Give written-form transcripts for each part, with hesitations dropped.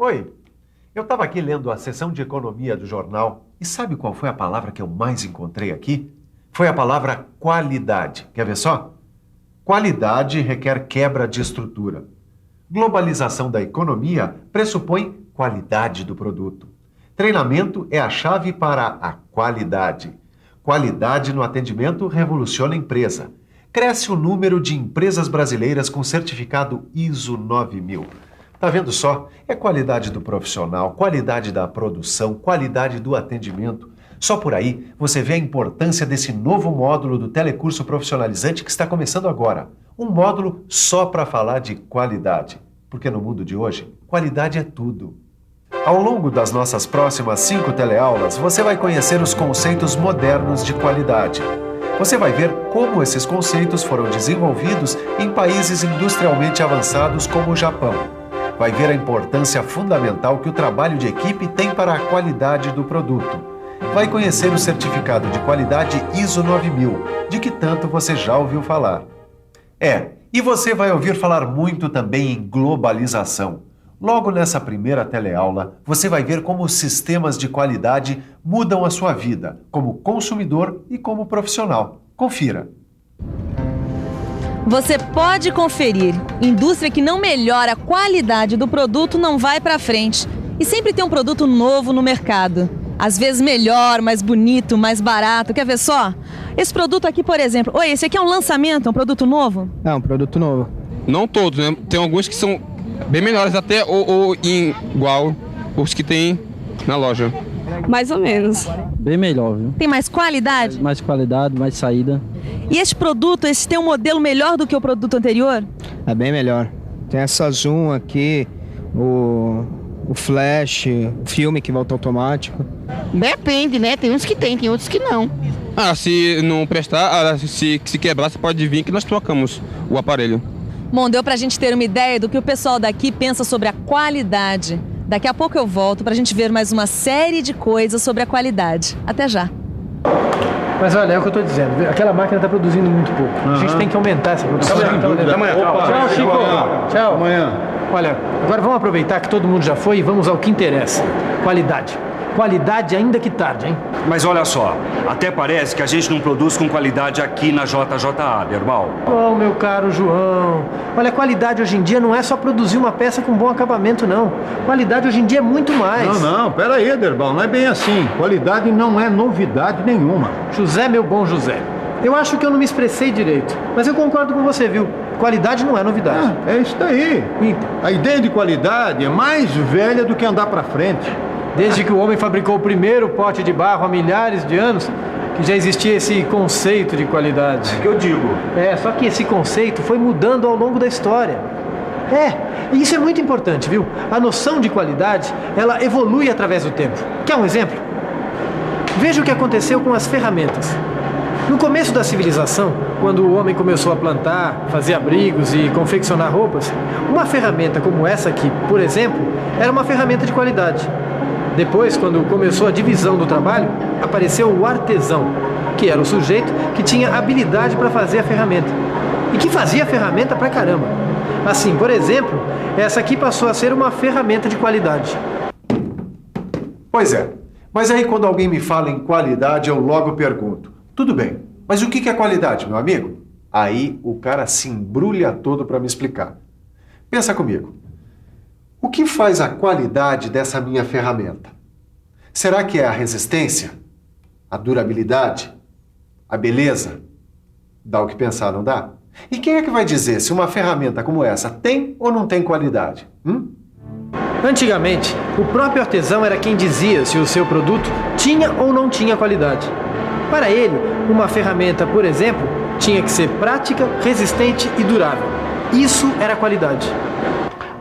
Oi, eu estava aqui lendo a seção de economia do jornal e sabe qual foi a palavra que eu mais encontrei aqui? Foi a palavra qualidade. Quer ver só? Qualidade requer quebra de estrutura. Globalização da economia pressupõe qualidade do produto. Treinamento é a chave para a qualidade. Qualidade no atendimento revoluciona a empresa. Cresce o número de empresas brasileiras com certificado ISO 9000. Tá vendo só? É qualidade do profissional, qualidade da produção, qualidade do atendimento. Só por aí você vê a importância desse novo módulo do Telecurso Profissionalizante que está começando agora. Um módulo só para falar de qualidade. Porque no mundo de hoje, qualidade é tudo. Ao longo das nossas próximas 5 teleaulas, você vai conhecer os conceitos modernos de qualidade. Você vai ver como esses conceitos foram desenvolvidos em países industrialmente avançados como o Japão. Vai ver a importância fundamental que o trabalho de equipe tem para a qualidade do produto. Vai conhecer o certificado de qualidade ISO 9000, de que tanto você já ouviu falar. E você vai ouvir falar muito também em globalização. Logo nessa primeira teleaula, você vai ver como os sistemas de qualidade mudam a sua vida, como consumidor e como profissional. Confira. Você pode conferir. Indústria que não melhora a qualidade do produto não vai para frente. E sempre tem um produto novo no mercado. Às vezes melhor, mais bonito, mais barato. Quer ver só? Esse produto aqui, por exemplo. Oi, esse aqui é um lançamento, é um produto novo? É um produto novo. Não todos, né? Tem alguns que são bem melhores até ou igual os que tem na loja. Mais ou menos. Bem melhor, viu? Tem mais qualidade? Mais qualidade, mais saída. E esse produto, esse tem um modelo melhor do que o produto anterior? É bem melhor. Tem essa zoom aqui, o flash, o filme que volta automático. Depende, né? Tem uns que tem outros que não. Se não prestar, se quebrar, você pode vir que nós trocamos o aparelho. Bom, deu pra gente ter uma ideia do que o pessoal daqui pensa sobre a qualidade. Daqui a pouco eu volto pra gente ver mais uma série de coisas sobre a qualidade. Até já. Mas olha, é o que eu tô dizendo. Aquela máquina está produzindo muito pouco. A gente tem que aumentar essa produção. Tchau, Chico. Tchau. Amanhã. Olha, agora vamos aproveitar que todo mundo já foi e vamos ao que interessa. Qualidade. Qualidade ainda que tarde, hein? Mas olha só, até parece que a gente não produz com qualidade aqui na JJA, Derbal. Oh, meu caro João. Olha, qualidade hoje em dia não é só produzir uma peça com bom acabamento, não. Qualidade hoje em dia é muito mais. Não, pera aí, Derbal, não é bem assim. Qualidade não é novidade nenhuma. José, meu bom José, eu acho que eu não me expressei direito, mas eu concordo com você, viu? Qualidade não é novidade. É isso daí. Então. A ideia de qualidade é mais velha do que andar pra frente. Desde que o homem fabricou o primeiro pote de barro há milhares de anos, que já existia esse conceito de qualidade. É que eu digo. Só que esse conceito foi mudando ao longo da história. E isso é muito importante, viu? A noção de qualidade, ela evolui através do tempo. Quer um exemplo? Veja o que aconteceu com as ferramentas. No começo da civilização, quando o homem começou a plantar, fazer abrigos e confeccionar roupas, uma ferramenta como essa aqui, por exemplo, era uma ferramenta de qualidade. Depois, quando começou a divisão do trabalho, apareceu o artesão, que era o sujeito que tinha habilidade para fazer a ferramenta. E que fazia a ferramenta pra caramba. Assim, por exemplo, essa aqui passou a ser uma ferramenta de qualidade. Pois é, mas aí quando alguém me fala em qualidade, eu logo pergunto. Tudo bem, mas o que é qualidade, meu amigo? Aí o cara se embrulha todo para me explicar. Pensa comigo. O que faz a qualidade dessa minha ferramenta? Será que é a resistência? A durabilidade? A beleza? Dá o que pensar, não dá? E quem é que vai dizer se uma ferramenta como essa tem ou não tem qualidade? Antigamente, o próprio artesão era quem dizia se o seu produto tinha ou não tinha qualidade. Para ele, uma ferramenta, por exemplo, tinha que ser prática, resistente e durável. Isso era qualidade.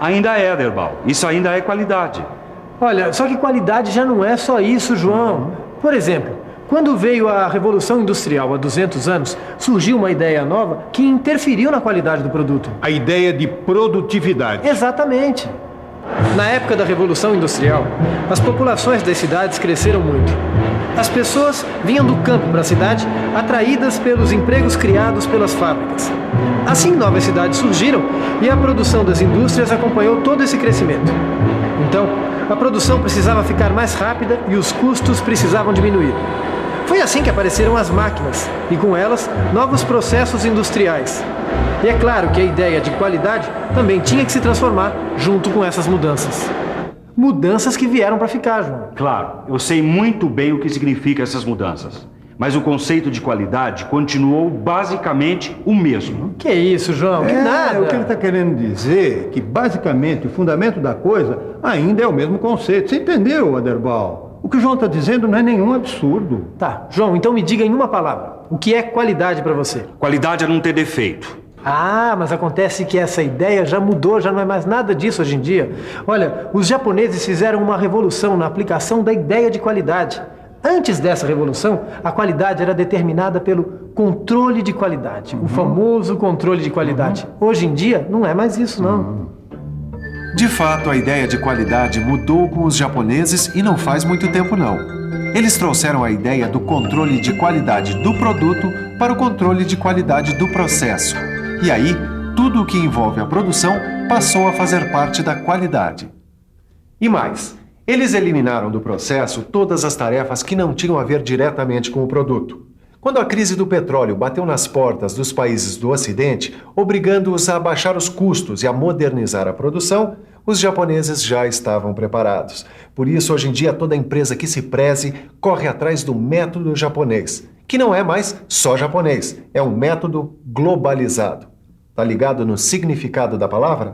Ainda é, Derbal. Isso ainda é qualidade. Olha, só que qualidade já não é só isso, João. Por exemplo, quando veio a Revolução Industrial há 200 anos, surgiu uma ideia nova que interferiu na qualidade do produto. A ideia de produtividade. Exatamente. Na época da Revolução Industrial, as populações das cidades cresceram muito. As pessoas vinham do campo para a cidade, atraídas pelos empregos criados pelas fábricas. Assim, novas cidades surgiram e a produção das indústrias acompanhou todo esse crescimento. Então, A produção precisava ficar mais rápida e os custos precisavam diminuir. Foi assim que apareceram as máquinas e, com elas, novos processos industriais. E é claro que a ideia de qualidade também tinha que se transformar junto com essas mudanças. Mudanças que vieram para ficar, João. Claro, eu sei muito bem o que significam essas mudanças. Mas o conceito de qualidade continuou basicamente o mesmo. Que isso, João? Que nada. O que ele está querendo dizer é que, basicamente, o fundamento da coisa ainda é o mesmo conceito. Você entendeu, Aderbal? O que o João está dizendo não é nenhum absurdo. Tá, João, então me diga em uma palavra. O que é qualidade para você? Qualidade é não ter defeito. Ah, mas acontece que essa ideia já mudou, já não é mais nada disso hoje em dia. Olha, os japoneses fizeram uma revolução na aplicação da ideia de qualidade. Antes dessa revolução, a qualidade era determinada pelo controle de qualidade, o famoso controle de qualidade. Hoje em dia, não é mais isso, não. De fato, a ideia de qualidade mudou com os japoneses e não faz muito tempo não. Eles trouxeram a ideia do controle de qualidade do produto para o controle de qualidade do processo. E aí, tudo o que envolve a produção passou a fazer parte da qualidade. E mais, eles eliminaram do processo todas as tarefas que não tinham a ver diretamente com o produto. Quando a crise do petróleo bateu nas portas dos países do Ocidente, obrigando-os a baixar os custos e a modernizar a produção, os japoneses já estavam preparados. Por isso, hoje em dia, toda empresa que se preze corre atrás do método japonês, que não é mais só japonês, é um método globalizado. Tá ligado no significado da palavra?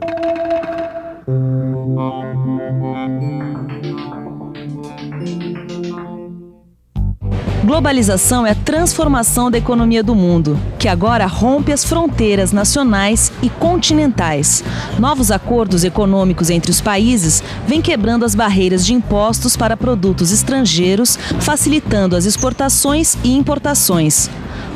Globalização é a transformação da economia do mundo, que agora rompe as fronteiras nacionais e continentais. Novos acordos econômicos entre os países vêm quebrando as barreiras de impostos para produtos estrangeiros, facilitando as exportações e importações.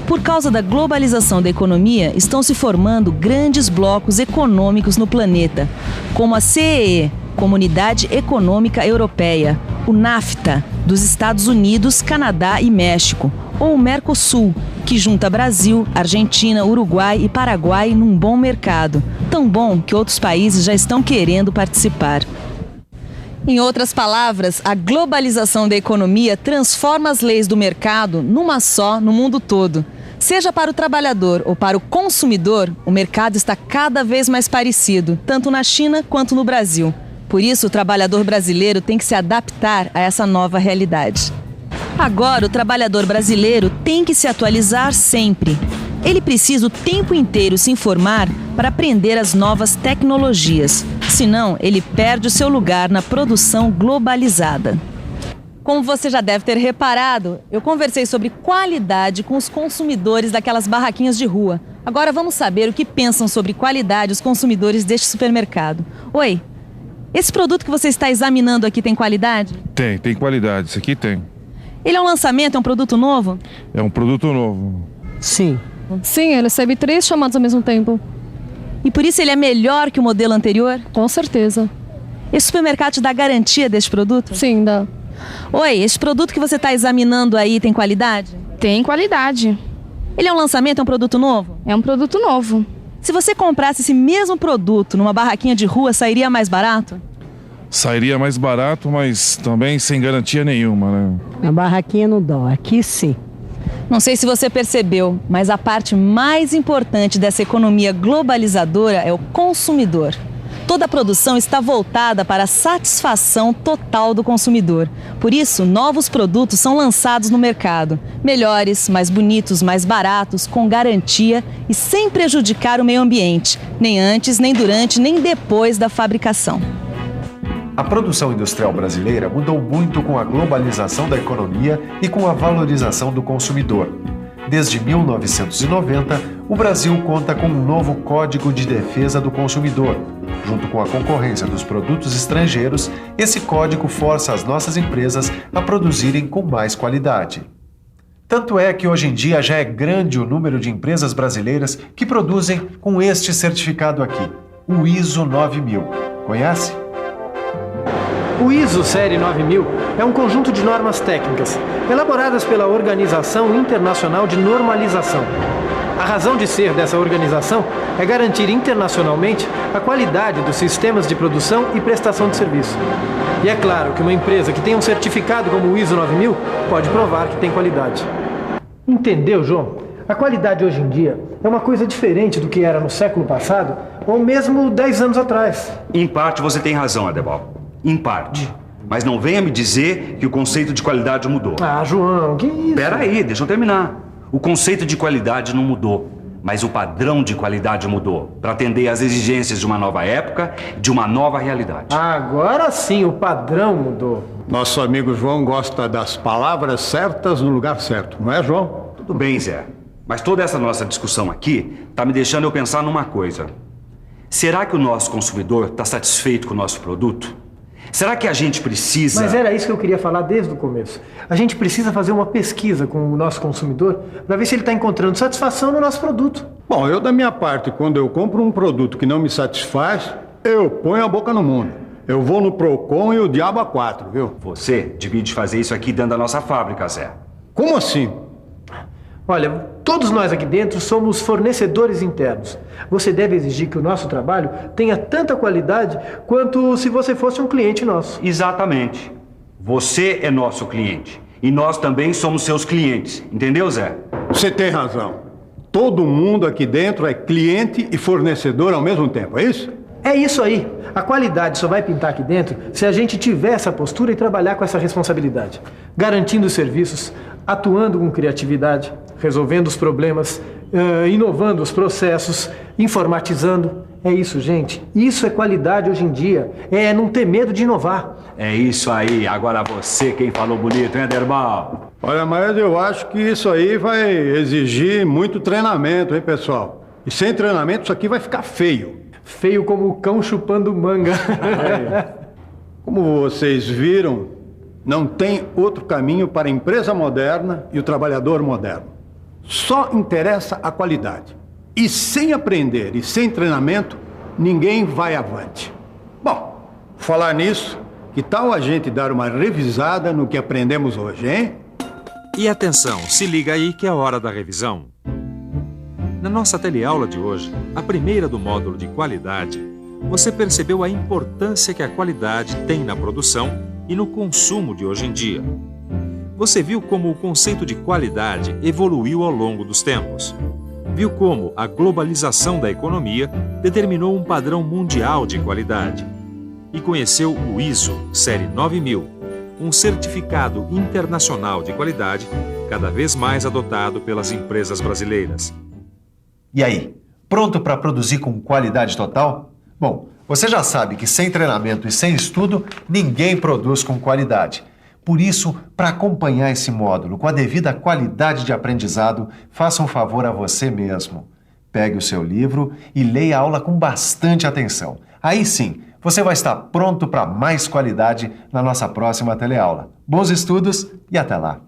Por causa da globalização da economia, estão se formando grandes blocos econômicos no planeta, como a CEE, Comunidade Econômica Europeia, o NAFTA, dos Estados Unidos, Canadá e México, ou o Mercosul, que junta Brasil, Argentina, Uruguai e Paraguai num bom mercado, tão bom que outros países já estão querendo participar. Em outras palavras, a globalização da economia transforma as leis do mercado numa só no mundo todo. Seja para o trabalhador ou para o consumidor, o mercado está cada vez mais parecido, tanto na China quanto no Brasil. Por isso, o trabalhador brasileiro tem que se adaptar a essa nova realidade. Agora, o trabalhador brasileiro tem que se atualizar sempre. Ele precisa o tempo inteiro se informar para aprender as novas tecnologias. Senão, ele perde o seu lugar na produção globalizada. Como você já deve ter reparado, eu conversei sobre qualidade com os consumidores daquelas barraquinhas de rua. Agora vamos saber o que pensam sobre qualidade os consumidores deste supermercado. Oi, esse produto que você está examinando aqui tem qualidade? Tem qualidade. Esse aqui tem. Ele é um lançamento, é um produto novo? É um produto novo. Sim. Sim, ele recebe 3 chamados ao mesmo tempo. E por isso ele é melhor que o modelo anterior? Com certeza. Esse supermercado te dá garantia deste produto? Sim, dá. Oi, esse produto que você está examinando aí tem qualidade? Tem qualidade. Ele é um lançamento, é um produto novo? É um produto novo. Se você comprasse esse mesmo produto numa barraquinha de rua, sairia mais barato? Sairia mais barato, mas também sem garantia nenhuma, né? Na barraquinha não dá, aqui sim. Não sei se você percebeu, mas a parte mais importante dessa economia globalizadora é o consumidor. Toda a produção está voltada para a satisfação total do consumidor. Por isso, novos produtos são lançados no mercado. Melhores, mais bonitos, mais baratos, com garantia e sem prejudicar o meio ambiente. Nem antes, nem durante, nem depois da fabricação. A produção industrial brasileira mudou muito com a globalização da economia e com a valorização do consumidor. Desde 1990, o Brasil conta com um novo Código de Defesa do Consumidor. Junto com a concorrência dos produtos estrangeiros, esse código força as nossas empresas a produzirem com mais qualidade. Tanto é que hoje em dia já é grande o número de empresas brasileiras que produzem com este certificado aqui, o ISO 9000. Conhece? O ISO Série 9000 é um conjunto de normas técnicas, elaboradas pela Organização Internacional de Normalização. A razão de ser dessa organização é garantir internacionalmente a qualidade dos sistemas de produção e prestação de serviço. E é claro que uma empresa que tem um certificado como o ISO 9000 pode provar que tem qualidade. Entendeu, João? A qualidade hoje em dia é uma coisa diferente do que era no século passado ou mesmo 10 anos atrás. Em parte você tem razão, Adebal. Em parte. Mas não venha me dizer que o conceito de qualidade mudou. Ah, João, que isso? Peraí, deixa eu terminar. O conceito de qualidade não mudou, mas o padrão de qualidade mudou para atender às exigências de uma nova época, de uma nova realidade. Agora sim, o padrão mudou. Nosso amigo João gosta das palavras certas no lugar certo, não é, João? Tudo bem, Zé. Mas toda essa nossa discussão aqui tá me deixando eu pensar numa coisa. Será que o nosso consumidor está satisfeito com o nosso produto? Será que a gente precisa... Mas era isso que eu queria falar desde o começo. A gente precisa fazer uma pesquisa com o nosso consumidor para ver se ele está encontrando satisfação no nosso produto. Bom, eu da minha parte, quando eu compro um produto que não me satisfaz, eu ponho a boca no mundo. Eu vou no Procon e o diabo a 4, viu? Você devia de fazer isso aqui dentro da nossa fábrica, Zé. Como assim? Olha, todos nós aqui dentro somos fornecedores internos. Você deve exigir que o nosso trabalho tenha tanta qualidade quanto se você fosse um cliente nosso. Exatamente. Você é nosso cliente. E nós também somos seus clientes. Entendeu, Zé? Você tem razão. Todo mundo aqui dentro é cliente e fornecedor ao mesmo tempo, é isso? É isso aí. A qualidade só vai pintar aqui dentro se a gente tiver essa postura e trabalhar com essa responsabilidade. Garantindo os serviços, atuando com criatividade, resolvendo os problemas, inovando os processos, informatizando. É isso, gente. Isso é qualidade hoje em dia. É não ter medo de inovar. É isso aí. Agora você quem falou bonito, hein, Derbal? Olha, mas eu acho que isso aí vai exigir muito treinamento, hein, pessoal? E sem treinamento isso aqui vai ficar feio. Feio como o cão chupando manga. Como vocês viram, não tem outro caminho para a empresa moderna e o trabalhador moderno. Só interessa a qualidade. E sem aprender e sem treinamento, ninguém vai avante. Bom, falar nisso, que tal a gente dar uma revisada no que aprendemos hoje, hein? E atenção, se liga aí que é a hora da revisão. Na nossa teleaula de hoje, a primeira do módulo de qualidade, você percebeu a importância que a qualidade tem na produção e no consumo de hoje em dia. Você viu como o conceito de qualidade evoluiu ao longo dos tempos. Viu como a globalização da economia determinou um padrão mundial de qualidade. E conheceu o ISO Série 9000, um certificado internacional de qualidade cada vez mais adotado pelas empresas brasileiras. E aí, pronto para produzir com qualidade total? Bom, você já sabe que sem treinamento e sem estudo, ninguém produz com qualidade. Por isso, para acompanhar esse módulo com a devida qualidade de aprendizado, faça um favor a você mesmo. Pegue o seu livro e leia a aula com bastante atenção. Aí sim, você vai estar pronto para mais qualidade na nossa próxima teleaula. Bons estudos e até lá!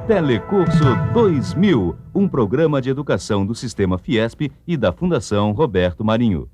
Telecurso 2000, um programa de educação do Sistema Fiesp e da Fundação Roberto Marinho.